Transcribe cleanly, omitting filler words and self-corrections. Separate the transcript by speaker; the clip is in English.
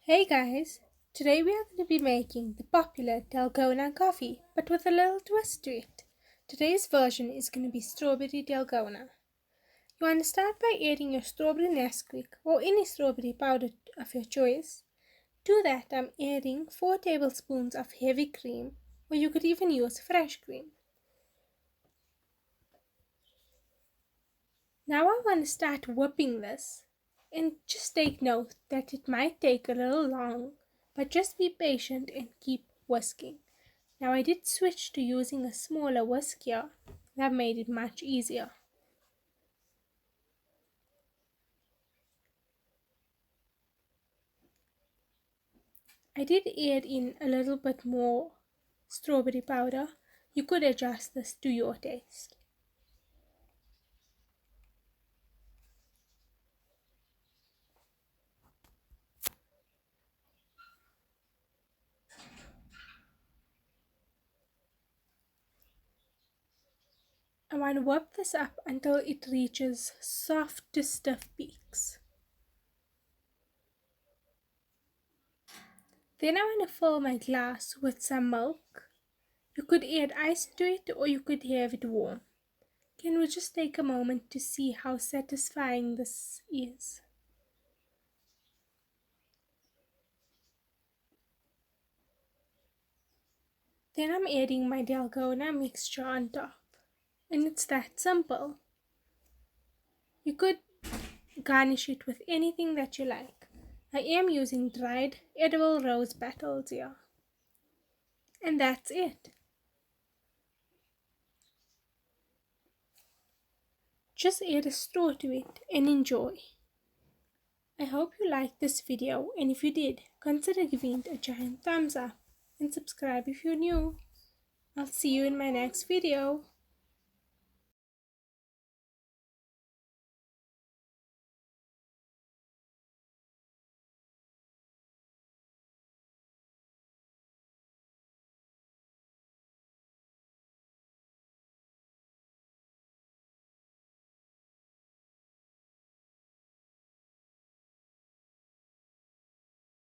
Speaker 1: Hey guys! Today we are going to be making the popular Dalgona coffee, but with a little twist to it. Today's version is going to be strawberry Dalgona. You want to start by adding your strawberry Nesquik or any strawberry powder of your choice. To that I'm adding 4 tablespoons of heavy cream, or you could even use fresh cream. Now I want to start whipping this. And just take note that it might take a little long, but just be patient and keep whisking. Now I did switch to using a smaller whisk here. That made it much easier. I did add in a little bit more strawberry powder. You could adjust this to your taste. I want to whip this up until it reaches soft to stiff peaks. Then I want to fill my glass with some milk. You could add ice to it or you could have it warm. Can we just take a moment to see how satisfying this is? Then I'm adding my Dalgona mixture on top. And it's that simple. You could garnish it with anything that you like. I am using dried edible rose petals here. And that's it. Just add a straw to it and enjoy. I hope you liked this video, and if you did, consider giving it a giant thumbs up and subscribe if you're new. I'll see you in my next video.